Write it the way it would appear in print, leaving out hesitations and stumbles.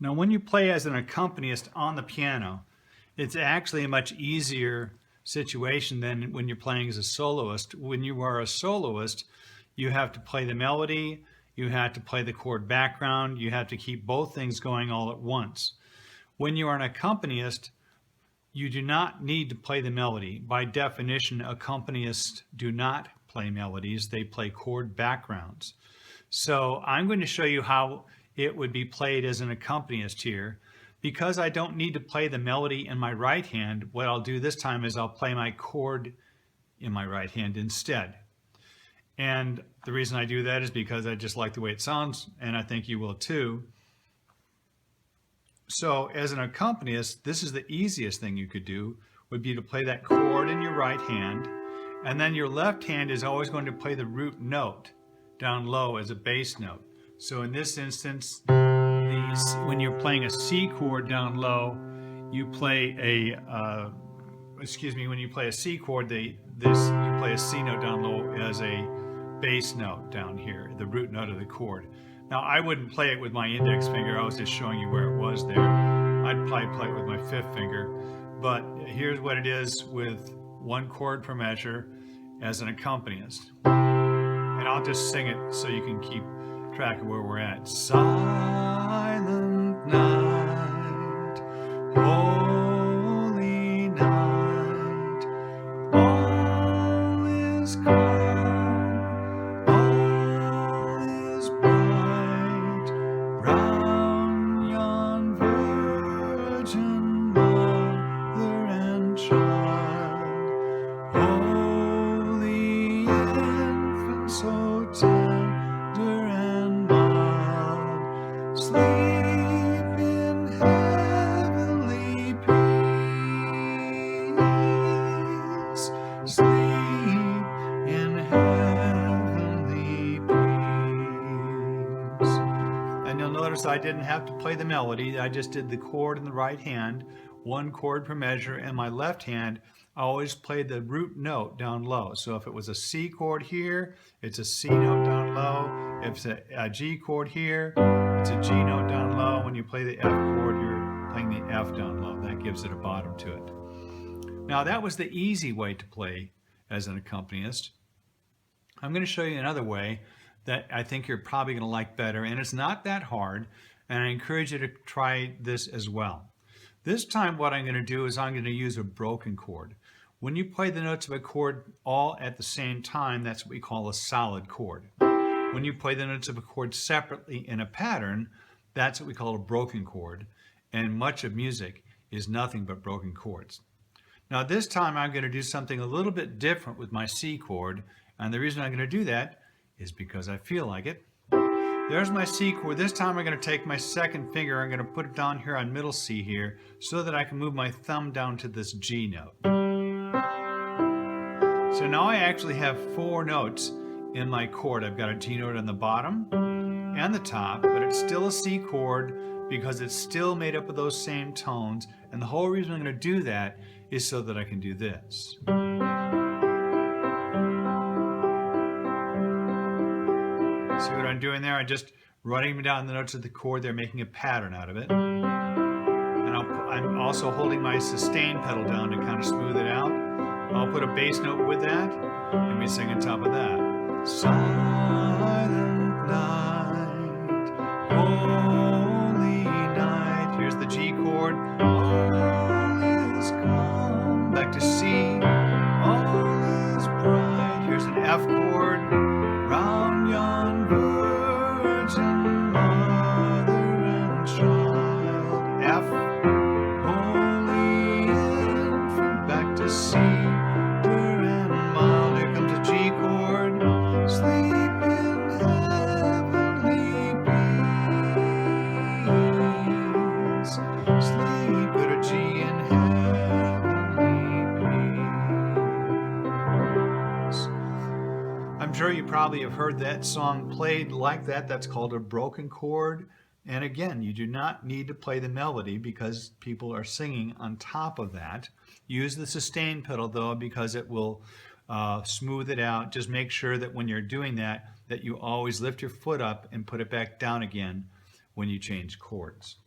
Now, when you play as an accompanist on the piano, it's actually a much easier situation than when you're playing as a soloist. When you are a soloist, you have to play the melody, you have to play the chord background, you have to keep both things going all at once. When you are an accompanist, you do not need to play the melody. By definition, accompanists do not play melodies, they play chord backgrounds. So I'm going to show you how it would be played as an accompanist here. Because I don't need to play the melody in my right hand, what I'll do this time is I'll play my chord in my right hand instead. And the reason I do that is because I just like the way it sounds, and I think you will too. So as an accompanist, this is the easiest thing you could do, would be to play that chord in your right hand, and then your left hand is always going to play the root note down low as a bass note. So in this instance, when you're playing a C chord down low, you play when you play a C chord, you play a C note down low as a bass note down here, the root note of the chord. Now, I wouldn't play it with my index finger. I was just showing you where it was there. I'd probably play it with my fifth finger. But here's what it is with one chord per measure as an accompanist. And I'll just sing it so you can keep track of where we're at. Silent night, holy night, all is calm, all is bright, round yon virgin mother and child, holy infant so tender and mild, sleep in heavenly peace, sleep in heavenly peace. And you'll notice I didn't have to play the melody. I just did the chord in the right hand, one chord per measure, and my left hand I always played the root note down low. So if it was a C chord here, it's a C note down low. If it's a G chord here, it's a G note down low. When you play the F chord, you're playing the F down low. That gives it a bottom to it. Now that was the easy way to play as an accompanist. I'm going to show you another way that I think you're probably going to like better, and it's not that hard, and I encourage you to try this as well. This time what I'm going to do is I'm going to use a broken chord. When you play the notes of a chord all at the same time, that's what we call a solid chord. When you play the notes of a chord separately in a pattern, that's what we call a broken chord. And much of music is nothing but broken chords. Now this time I'm going to do something a little bit different with my C chord. And the reason I'm going to do that is because I feel like it. There's my C chord. This time I'm going to take my second finger, I'm going to put it down here on middle C here so that I can move my thumb down to this G note. So now I actually have four notes in my chord. I've got a G note on the bottom and the top, but it's still a C chord because it's still made up of those same tones. And the whole reason I'm going to do that is so that I can do this. See what I'm doing there? I'm just running down the notes of the chord. They're making a pattern out of it. And I'm also holding my sustain pedal down to kind of smooth it out. I'll put a bass note with that, and we sing on top of that. Silent night, holy night. Here's the G chord. All is calm. Back to C. All is bright. Here's an F chord. Round yon virgin mother and child. F. Holy infant. Back to C. I'm sure you probably have heard that song played like that. That's called a broken chord. And again, you do not need to play the melody because people are singing on top of that. Use the sustain pedal though, because it will smooth it out. Just make sure that when you're doing that, that you always lift your foot up and put it back down again when you change chords.